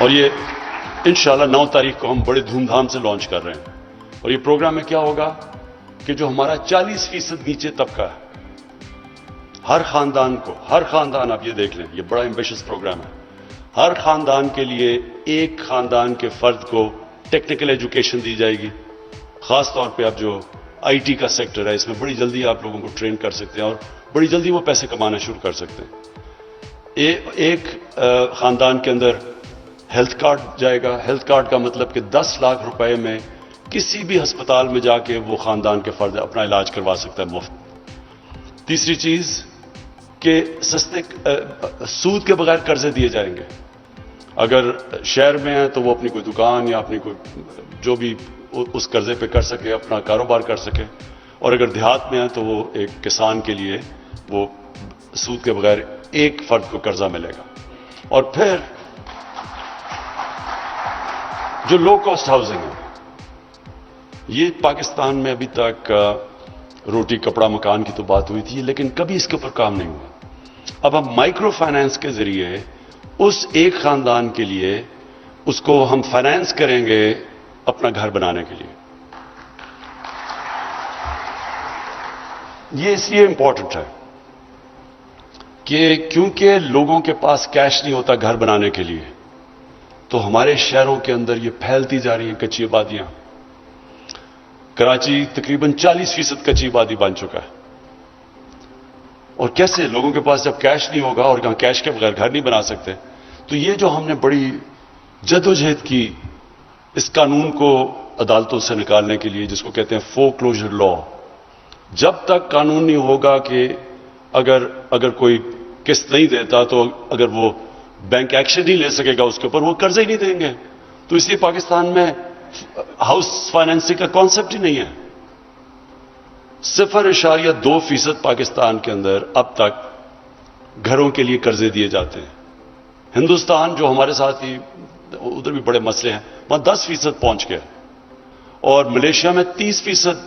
اور یہ انشاءاللہ 9 تاریخ کو ہم بڑے دھوم دھام سے لانچ کر رہے ہیں. اور یہ پروگرام میں کیا ہوگا کہ جو ہمارا 40% نیچے طبقہ ہے، ہر خاندان کو، ہر خاندان آپ یہ دیکھ لیں، یہ بڑا ایمبیشس پروگرام ہے. ہر خاندان کے لیے ایک خاندان کے فرد کو ٹیکنیکل ایجوکیشن دی جائے گی. خاص طور پہ اب جو آئی ٹی کا سیکٹر ہے، اس میں بڑی جلدی آپ لوگوں کو ٹرین کر سکتے ہیں اور بڑی جلدی وہ پیسے کمانا شروع کر سکتے ہیں. ایک خاندان کے اندر ہیلتھ کارڈ جائے گا. ہیلتھ کارڈ کا مطلب کہ 10 لاکھ روپے میں کسی بھی ہسپتال میں جا کے وہ خاندان کے فرد اپنا علاج کروا سکتا ہے مفت. تیسری چیز کہ سستے سود کے بغیر قرضے دیے جائیں گے. اگر شہر میں ہیں تو وہ اپنی کوئی دکان یا اپنی کوئی جو بھی اس قرضے پہ کر سکے، اپنا کاروبار کر سکے. اور اگر دیہات میں ہیں تو وہ ایک کسان کے لیے وہ سود کے بغیر ایک فرد کو قرضہ ملے گا. اور پھر جو لو کاسٹ ہاؤسنگ ہے، یہ پاکستان میں ابھی تک روٹی کپڑا مکان کی تو بات ہوئی تھی، لیکن کبھی اس کے اوپر کام نہیں ہوا. اب ہم مائکرو فائنانس کے ذریعے اس ایک خاندان کے لیے اس کو ہم فائنانس کریں گے اپنا گھر بنانے کے لیے. یہ اس لیے امپورٹنٹ ہے کہ کیونکہ لوگوں کے پاس کیش نہیں ہوتا گھر بنانے کے لیے، تو ہمارے شہروں کے اندر یہ پھیلتی جا رہی ہیں کچی آبادیاں. کراچی تقریباً 40% کچی آبادی بن چکا ہے. اور کیسے لوگوں کے پاس جب کیش نہیں ہوگا اور کیش کے بغیر گھر نہیں بنا سکتے، تو یہ جو ہم نے بڑی جدوجہد کی اس قانون کو عدالتوں سے نکالنے کے لیے، جس کو کہتے ہیں فور کلوجر لا، جب تک قانون نہیں ہوگا کہ اگر کوئی قسط نہیں دیتا تو اگر وہ بینک ایکشن نہیں لے سکے گا اس کے اوپر، وہ قرضے ہی نہیں دیں گے. تو اس لیے پاکستان میں ہاؤس فائنینسنگ کا کانسیپٹ ہی نہیں ہے. 0.2% پاکستان کے اندر اب تک گھروں کے لیے قرضے دیے جاتے ہیں. ہندوستان جو ہمارے ساتھ ہی ادھر بھی بڑے مسئلے ہیں، وہاں 10% پہنچ گئے. اور ملیشیا میں 30%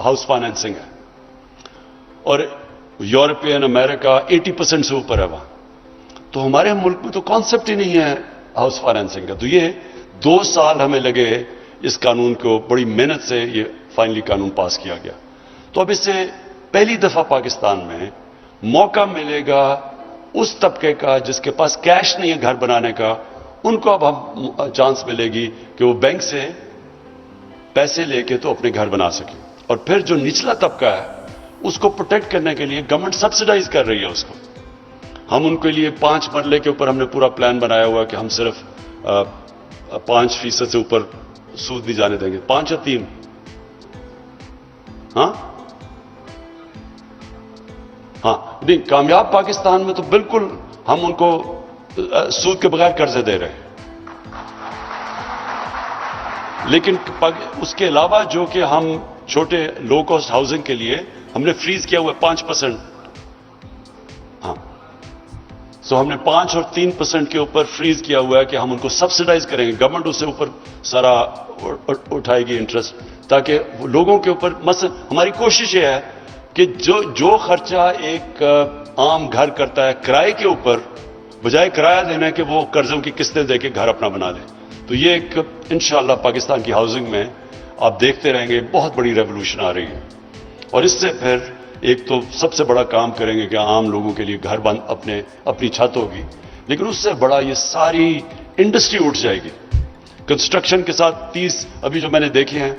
ہاؤس فائنینسنگ ہے. اور یورپین امریکہ 80% سے اوپر ہے وہاں. تو ہمارے ملک میں تو کانسیپٹ ہی نہیں ہے ہاؤس فائنینسنگ کا. تو یہ 2 سال ہمیں لگے اس قانون کو، بڑی محنت سے یہ فائنلی قانون پاس کیا گیا. تو اب اس سے پہلی دفعہ پاکستان میں موقع ملے گا اس طبقے کا جس کے پاس کیش نہیں ہے گھر بنانے کا، ان کو اب ہم چانس ملے گی کہ وہ بینک سے پیسے لے کے تو اپنے گھر بنا سکیں. اور پھر جو نچلا طبقہ ہے اس کو پروٹیکٹ کرنے کے لیے گورنمنٹ سبسڈائز کر رہی ہے اس کو. ہم ان کے لیے 5 مرلے کے اوپر ہم نے پورا پلان بنایا ہوا کہ ہم صرف 5% سے اوپر سود نہیں جانے دیں گے. 5 یا 3؟ ہاں نہیں، کامیاب پاکستان میں تو بالکل ہم ان کو سود کے بغیر قرضے دے رہے ہیں. لیکن اس کے علاوہ جو کہ ہم چھوٹے لو کاسٹ ہاؤسنگ کے لیے ہم نے فریز کیا ہوا ہے 5%. ہاں، سو ہم نے 5 اور 3% کے اوپر فریز کیا ہوا ہے کہ ہم ان کو سبسڈائز کریں گے. گورنمنٹ اس سے اوپر سارا اٹھائے گی انٹرسٹ، تاکہ لوگوں کے اوپر مثلا ہماری کوشش یہ ہے کہ جو خرچہ ایک عام گھر کرتا ہے کرائے کے اوپر، بجائے کرایہ دینے کے وہ قرضوں کی قسطیں دے کے گھر اپنا بنا لے. تو یہ ایک انشاءاللہ پاکستان کی ہاؤسنگ میں آپ دیکھتے رہیں گے بہت بڑی ریولوشن آ رہی ہے. اور اس سے پھر ایک تو سب سے بڑا کام کریں گے کہ عام لوگوں کے لیے گھر بند اپنی چھت ہوگی. لیکن اس سے بڑا یہ ساری انڈسٹری اٹھ جائے گی کنسٹرکشن کے ساتھ. 30 ابھی جو میں نے دیکھے ہیں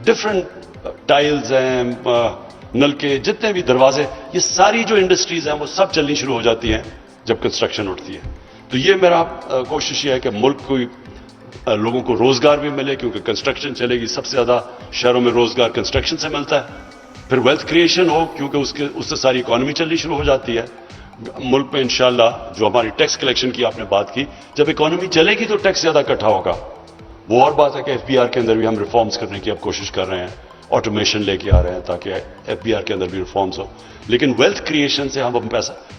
ڈفرنٹ ٹائلز ہیں، نلکے، جتنے بھی دروازے، یہ ساری جو انڈسٹریز ہیں وہ سب چلنی شروع ہو جاتی ہیں جب کنسٹرکشن اٹھتی ہے. تو یہ میرا کوشش یہ ہے کہ ملک کو لوگوں کو روزگار بھی ملے، کیونکہ کنسٹرکشن چلے گی. سب سے زیادہ شہروں میں روزگار کنسٹرکشن سے ملتا ہے. پھر ویلتھ کریشن ہو، کیونکہ اس سے ساری اکانومی چلنی شروع ہو جاتی ہے ملک میں. انشاءاللہ جو ہماری ٹیکس کلیکشن کی آپ نے بات کی، جب اکانومی چلے گی تو ٹیکس زیادہ اکٹھا ہوگا. وہ اور بات ہے کہ FBR کے اندر بھی ہم ریفارمز کرنے کی اب کوشش کر رہے ہیں، آٹومیشن لے کے آ رہے ہیں تاکہ FBR کے اندر بھی ریفارمز ہو. لیکن ویلتھ کریشن سے ہم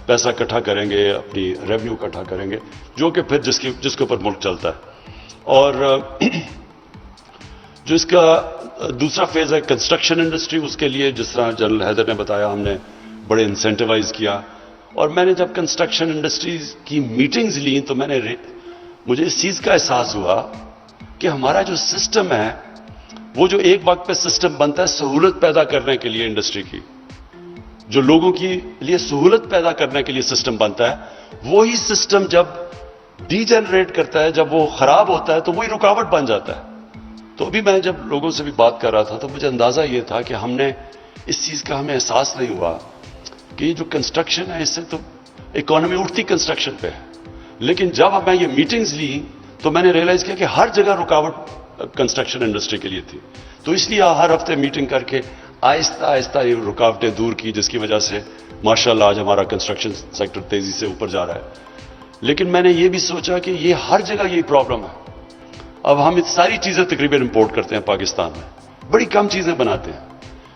پیسہ اکٹھا کریں گے، اپنی ریونیو اکٹھا کریں گے، جو کہ پھر جس کے اوپر ملک چلتا ہے. اور جو اس کا دوسرا فیز ہے کنسٹرکشن انڈسٹری، اس کے لیے جس طرح جنرل حیدر نے بتایا ہم نے بڑے انسینٹیوائز کیا. اور میں نے جب کنسٹرکشن انڈسٹریز کی میٹنگز لیں تو میں نے مجھے اس چیز کا احساس ہوا کہ ہمارا جو سسٹم ہے وہ جو ایک وقت پہ سسٹم بنتا ہے سہولت پیدا کرنے کے لیے انڈسٹری کی، جو لوگوں کے لیے سہولت پیدا کرنے کے لیے سسٹم بنتا ہے، وہی سسٹم جب ڈی جنریٹ کرتا ہے، جب وہ خراب ہوتا ہے تو وہی رکاوٹ بن جاتا ہے. تو ابھی میں جب لوگوں سے بھی بات کر رہا تھا تو مجھے اندازہ یہ تھا کہ ہم نے اس چیز کا ہمیں احساس نہیں ہوا کہ یہ جو کنسٹرکشن ہے اس سے تو اکانومی اٹھتی کنسٹرکشن پہ ہے، لیکن جب اب میں یہ میٹنگز لی تو میں نے ریئلائز کیا کہ ہر جگہ رکاوٹ کنسٹرکشن انڈسٹری کے لیے تھی. تو اس لیے ہر ہفتے میٹنگ کر کے آہستہ آہستہ یہ رکاوٹیں دور کی، جس کی وجہ سے ماشاءاللہ آج ہمارا کنسٹرکشن سیکٹر تیزی سے اوپر جا رہا ہے. لیکن میں نے یہ بھی سوچا کہ یہ ہر جگہ یہی پرابلم ہے. اب ہم ساری چیزیں تقریباً امپورٹ کرتے ہیں پاکستان میں، بڑی کم چیزیں بناتے ہیں،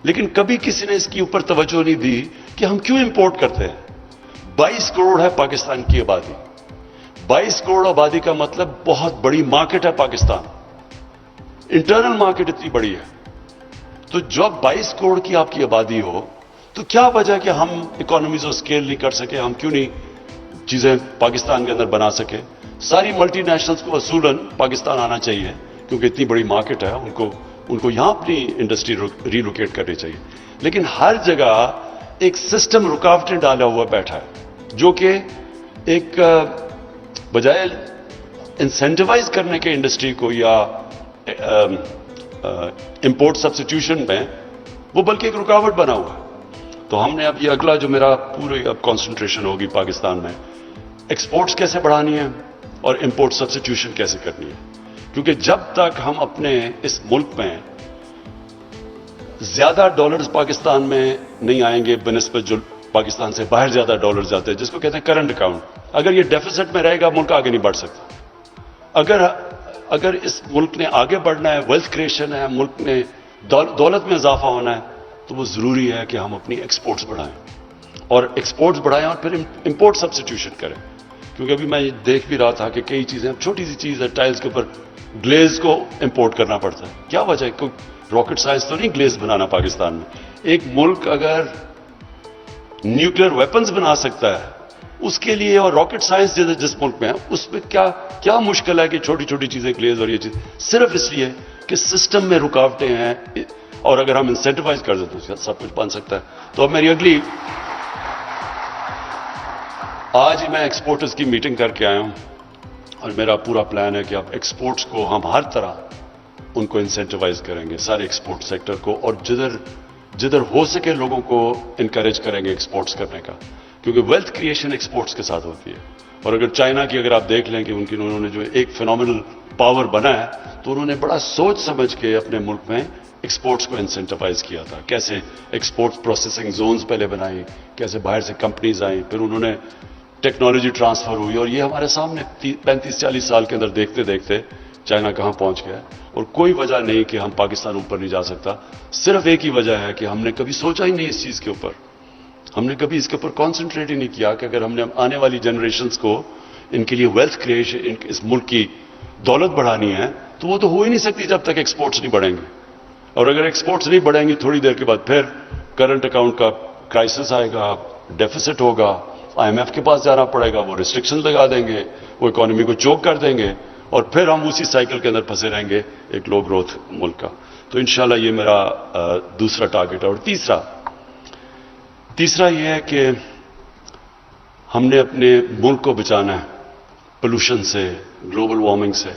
لیکن کبھی کسی نے اس کی اوپر توجہ نہیں دی کہ ہم کیوں امپورٹ کرتے ہیں. 22 کروڑ ہے پاکستان کی آبادی. 22 کروڑ آبادی کا مطلب بہت بڑی مارکیٹ ہے پاکستان، انٹرنل مارکیٹ اتنی بڑی ہے. تو جب 22 کروڑ کی آپ کی آبادی ہو تو کیا وجہ کہ ہم اکانومیز آف اسکیل نہیں کر سکے، ہم کیوں نہیں چیزیں پاکستان کے اندر بنا سکے. ساری ملٹی نیشنلز کو اصولاً پاکستان آنا چاہیے کیونکہ اتنی بڑی مارکیٹ ہے، ان کو یہاں اپنی انڈسٹری ریلوکیٹ کرنی چاہیے. لیکن ہر جگہ ایک سسٹم رکاوٹیں ڈالا ہوا بیٹھا ہے جو کہ ایک بجائے انسینٹیوائز کرنے کے انڈسٹری کو یا امپورٹ سبسٹیوشن میں، وہ بلکہ ایک رکاوٹ بنا ہوا ہے. تو ہم نے اب یہ اگلا جو میرا پورے اب کانسنٹریشن ہوگی پاکستان میں، ایکسپورٹس کیسے بڑھانی ہے اور امپورٹ سبسٹیوشن کیسے کرنی ہے. کیونکہ جب تک ہم اپنے اس ملک میں زیادہ ڈالرز پاکستان میں نہیں آئیں گے بنسبت جو پاکستان سے باہر زیادہ ڈالرز جاتے ہیں، جس کو کہتے ہیں کرنٹ اکاؤنٹ، اگر یہ ڈیفیسٹ میں رہے گا ملک آگے نہیں بڑھ سکتا. اگر اس ملک نے آگے بڑھنا ہے، ویلتھ کریشن ہے، ملک نے دولت میں اضافہ ہونا ہے، تو وہ ضروری ہے کہ ہم اپنی ایکسپورٹس بڑھائیں اور ایکسپورٹس بڑھائیں اور پھر امپورٹ سبسٹیوشن کریں. کیونکہ ابھی میں یہ دیکھ بھی رہا تھا کہ کئی چیزیں، چھوٹی سی چیز ہے، ٹائلز کے اوپر گلیز کو امپورٹ کرنا پڑتا ہے. کیا وجہ ہے؟ کوئی راکٹ سائنس تو نہیں گلیز بنانا پاکستان میں. ایک ملک اگر نیوکلیر ویپنز بنا سکتا ہے اس کے لیے، اور راکٹ سائنس جس ملک میں ہے اس میں کیا مشکل ہے کہ چھوٹی چھوٹی چیزیں گلیز اور یہ چیز، صرف اس لیے کہ سسٹم میں رکاوٹیں ہیں، اور اگر ہم انسینٹیوائز کر دیں تو سب کچھ بن سکتا ہے. تو اب میری اگلی، آج ہی میں ایکسپورٹرز کی میٹنگ کر کے آیا ہوں اور میرا پورا پلان ہے کہ اب ایکسپورٹس کو ہم ہر طرح ان کو انسینٹیوائز کریں گے، سارے ایکسپورٹ سیکٹر کو، اور جدھر ہو سکے لوگوں کو انکریج کریں گے ایکسپورٹس کرنے کا، کیونکہ ویلتھ کریشن ایکسپورٹس کے ساتھ ہوتی ہے. اور اگر چائنا کی اگر آپ دیکھ لیں کہ انہوں نے جو ایک فینومینل پاور بنا ہے، تو انہوں نے بڑا سوچ سمجھ کے اپنے ملک میں ایکسپورٹس کو انسینٹیوائز کیا تھا. کیسے ایکسپورٹ پروسیسنگ زونز پہلے بنائی، کیسے باہر سے کمپنیز آئیں، پھر انہوں نے ٹیکنالوجی ٹرانسفر ہوئی، اور یہ ہمارے سامنے 35-40 سال کے اندر دیکھتے دیکھتے چائنا کہاں پہنچ گیا. اور کوئی وجہ نہیں کہ ہم پاکستان اوپر نہیں جا سکتا، صرف ایک ہی وجہ ہے کہ ہم نے کبھی سوچا ہی نہیں اس چیز کے اوپر، ہم نے کبھی اس کے اوپر کانسنٹریٹ ہی نہیں کیا کہ اگر ہم نے آنے والی جنریشنز کو ان کے لیے ویلتھ کریشن، اس ملک کی دولت بڑھانی ہے، تو وہ تو ہو ہی نہیں سکتی جب تک ایکسپورٹس نہیں بڑھیں گے. اور اگر ایکسپورٹس نہیں بڑھیں گے تھوڑی دیر کے بعد پھر کرنٹ اکاؤنٹ کا کرائسس آئے گا، ڈیفیسٹ ہوگا، IMF کے پاس جانا پڑے گا، وہ ریسٹرکشن لگا دیں گے، وہ اکانومی کو چوک کر دیں گے، اور پھر ہم اسی سائیکل کے اندر پھنسے رہیں گے ایک لو گروتھ ملک کا. تو انشاءاللہ یہ میرا دوسرا ٹارگٹ ہے. اور تیسرا یہ ہے کہ ہم نے اپنے ملک کو بچانا ہے پولوشن سے، گلوبل وارمنگ سے.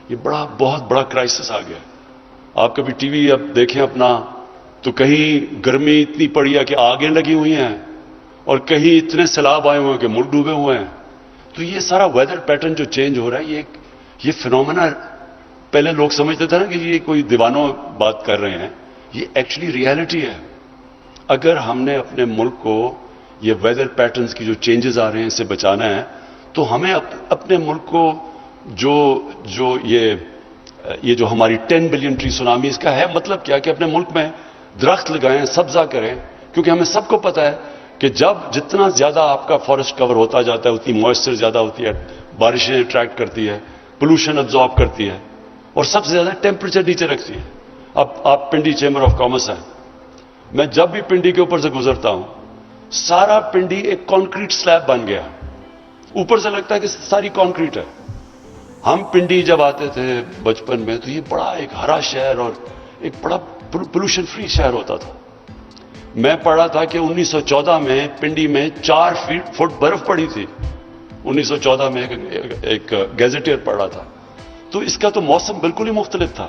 یہ بہت بڑا کرائسس آ گیا. آپ کبھی ٹی وی اب دیکھیں اپنا تو کہیں گرمی اتنی پڑی ہے کہ آگیں لگی ہوئی ہیں، اور کہیں اتنے سیلاب آئے ہوئے ہیں کہ ملک ڈوبے ہوئے ہیں. تو یہ سارا ویدر پیٹرن جو چینج ہو رہا ہے، یہ فینومینا، پہلے لوگ سمجھتے تھے نا کہ یہ کوئی دیوانوں بات کر رہے ہیں، یہ ایکچولی ریالٹی ہے. اگر ہم نے اپنے ملک کو یہ ویدر پیٹرنز کی جو چینجز آ رہے ہیں اس سے بچانا ہے، تو ہمیں اپنے ملک کو جو یہ جو ہماری 10 بلین ٹری سونامی، اس کا ہے مطلب کیا کہ اپنے ملک میں درخت لگائیں، سبزہ کریں. کیونکہ ہمیں سب کو پتا ہے کہ جتنا زیادہ آپ کا فارسٹ کور ہوتا جاتا ہے اتنی موئسچر زیادہ ہوتی ہے، بارشیں اٹریکٹ کرتی ہے، پولوشن ابزارب کرتی ہے، اور سب سے زیادہ ٹیمپریچر نیچے رکھتی ہے. اب آپ پنڈی چیمبر آف کامرس ہیں، میں جب بھی پنڈی کے اوپر سے گزرتا ہوں، سارا پنڈی ایک کانکریٹ سلیب بن گیا، اوپر سے لگتا ہے کہ ساری کانکریٹ ہے. ہم پنڈی جب آتے تھے بچپن میں تو یہ بڑا ایک ہرا شہر اور ایک بڑا پولوشن فری شہر ہوتا تھا. میں پڑھا تھا کہ 1914 میں پنڈی میں 4 فٹ برف پڑی تھی. 1914 میں ایک گیزیٹیئر پڑھا تھا. تو اس کا تو موسم بالکل ہی مختلف تھا.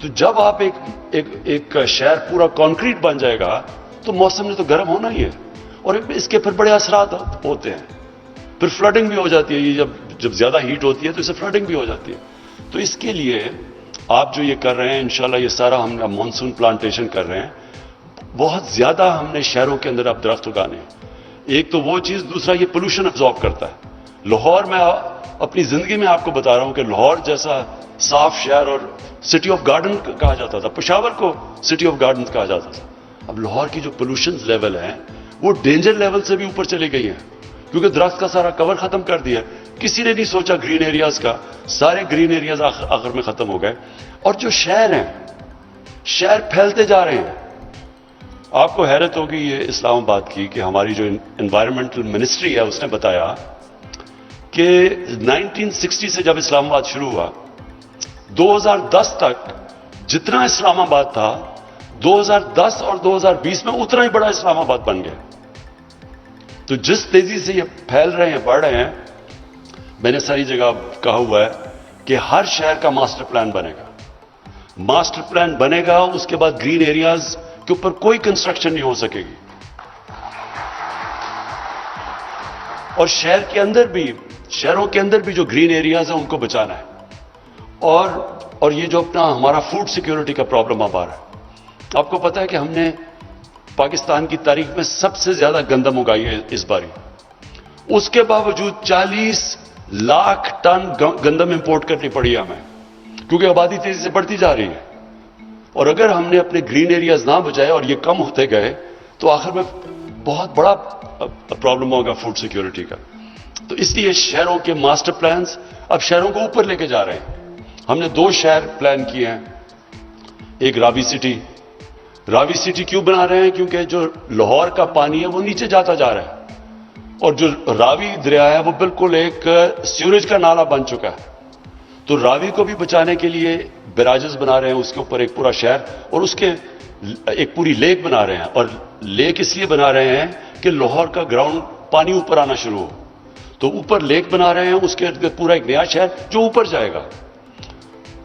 تو جب آپ ایک شہر پورا کانکریٹ بن جائے گا تو موسم نے تو گرم ہونا ہی ہے, اور اس کے پھر بڑے اثرات ہوتے ہیں. پھر فلڈنگ بھی ہو جاتی ہے. یہ جب زیادہ ہیٹ ہوتی ہے تو اسے فلڈنگ بھی ہو جاتی ہے. تو اس کے لیے آپ جو یہ کر رہے ہیں انشاءاللہ یہ سارا ہم مانسون پلانٹیشن کر رہے ہیں. بہت زیادہ ہم نے شہروں کے اندر اب درخت اگانے ہیں. ایک تو وہ چیز, دوسرا یہ پولوشن ابزارب کرتا ہے. لاہور میں اپنی زندگی میں آپ کو بتا رہا ہوں کہ لاہور جیسا صاف شہر اور سٹی آف گارڈن کہا جاتا تھا, پشاور کو سٹی آف گارڈن کہا جاتا تھا. اب لاہور کی جو پولوشن لیول ہیں وہ ڈینجر لیول سے بھی اوپر چلی گئی ہیں, کیونکہ درخت کا سارا کور ختم کر دیا. کسی نے نہیں سوچا گرین ایریاز کا, سارے گرین ایریاز آخر میں ختم ہو گئے. اور جو شہر ہیں, شہر پھیلتے جا رہے ہیں. آپ کو حیرت ہوگی یہ اسلام آباد کی کہ ہماری جو انوائرمنٹل منسٹری ہے اس نے بتایا کہ 1960 سے جب اسلام آباد شروع ہوا 2010 تک جتنا اسلام آباد تھا 2010 اور 2020 میں اتنا ہی بڑا اسلام آباد بن گیا. تو جس تیزی سے یہ پھیل رہے ہیں, بڑھ رہے ہیں, میں نے ساری جگہ کہا ہوا ہے کہ ہر شہر کا ماسٹر پلان بنے گا. ماسٹر پلان بنے گا, اس کے بعد گرین ایریاز کے اوپر کوئی کنسٹرکشن نہیں ہو سکے گی. اور شہر کے اندر بھی, شہروں کے اندر بھی جو گرین ایریاز ہیں ان کو بچانا ہے. اور یہ جو اپنا ہمارا فوڈ سیکیورٹی کا پرابلم اب آ رہا ہے, آپ کو پتا ہے کہ ہم نے پاکستان کی تاریخ میں سب سے زیادہ گندم اگائی ہے اس باری. اس کے باوجود 40 لاکھ ٹن گندم امپورٹ کرنی پڑی ہمیں, کیونکہ آبادی تیزی سے بڑھتی جا رہی ہے. اور اگر ہم نے اپنے گرین ایریاز نہ بچائے اور یہ کم ہوتے گئے تو آخر میں بہت بڑا پرابلم ہوگا فوڈ سیکیورٹی کا. تو اس لیے شہروں کے ماسٹر پلانز اب شہروں کو اوپر لے کے جا رہے ہیں. ہم نے 2 شہر پلان کیے ہیں. ایک راوی سٹی. راوی سٹی کیوں بنا رہے ہیں؟ کیونکہ جو لاہور کا پانی ہے وہ نیچے جاتا جا رہا ہے, اور جو راوی دریا ہے وہ بالکل ایک سیوریج کا نالا بن چکا ہے. تو راوی کو بھی بچانے کے لیے بیراجز بنا رہے ہیں, اس کے اوپر ایک پورا شہر, اور اس کے ایک پوری لیک بنا رہے ہیں. اور لیک اس لیے بنا رہے ہیں کہ لاہور کا گراؤنڈ پانی اوپر آنا شروع ہو. تو اوپر لیک بنا رہے ہیں, اس کے ارد گرد پورا ایک نیا شہر جو اوپر جائے گا,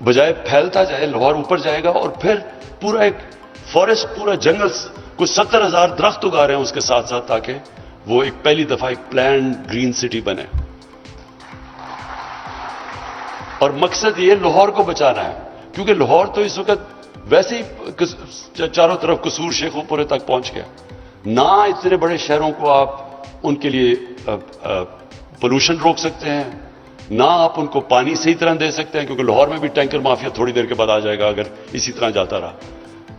بجائے پھیلتا جائے لاہور اوپر جائے گا. اور پھر پورا ایک فارسٹ, پورا جنگل, کچھ 70,000 درخت اگا رہے ہیں اس کے ساتھ ساتھ, تاکہ وہ ایک پہلی دفعہ ایک پلانڈ گرین سٹی بنے. اور مقصد یہ لاہور کو بچانا ہے, کیونکہ لاہور تو اس وقت ویسے ہی چاروں طرف قصور شیخو پورے تک پہنچ گیا. نہ اتنے بڑے شہروں کو آپ ان کے لیے پولوشن روک سکتے ہیں, نہ آپ ان کو پانی صحیح طرح دے سکتے ہیں, کیونکہ لاہور میں بھی ٹینکر مافیا تھوڑی دیر کے بعد آ جائے گا اگر اسی طرح جاتا رہا.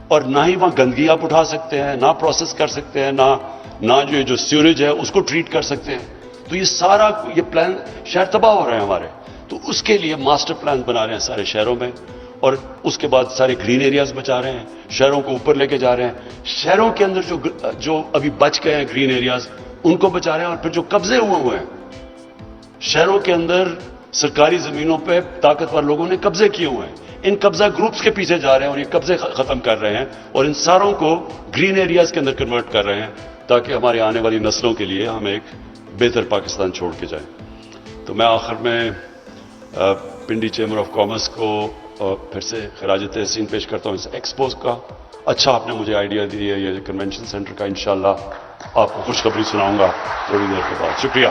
اور نہ ہی وہاں گندگی آپ اٹھا سکتے ہیں, نہ پروسیس کر سکتے ہیں, نہ جو سیوریج ہے اس کو ٹریٹ کر سکتے ہیں. تو یہ سارا یہ پلان شہر تباہ ہو رہے ہیں ہمارے. تو اس کے لیے ماسٹر پلان بنا رہے ہیں سارے شہروں میں, اور اس کے بعد سارے گرین ایریاز بچا رہے ہیں, شہروں کو اوپر لے کے جا رہے ہیں. شہروں کے اندر جو ابھی بچ گئے ہیں گرین ایریاز ان کو بچا رہے ہیں. اور پھر جو قبضے ہوئے ہیں شہروں کے اندر سرکاری زمینوں پہ طاقتور لوگوں نے قبضے کیے ہوئے ہیں, ان قبضہ گروپس کے پیچھے جا رہے ہیں اور یہ قبضے ختم کر رہے ہیں, اور ان ساروں کو گرین ایریاز کے اندر کنورٹ کر رہے ہیں, تاکہ ہماری آنے والی نسلوں کے لیے ہم ایک بہتر پاکستان چھوڑ کے جائیں. تو میں آخر میں پنڈی چیمبر آف کامرس کو پھر سے خراج تحسین پیش کرتا ہوں اس ایکسپوز کا. اچھا آپ نے مجھے آئیڈیا دی ہے یہ کنونشن سینٹر کا. انشاءاللہ آپ کو خوشخبری سناؤں گا تھوڑی دیر کے بعد. شکریہ.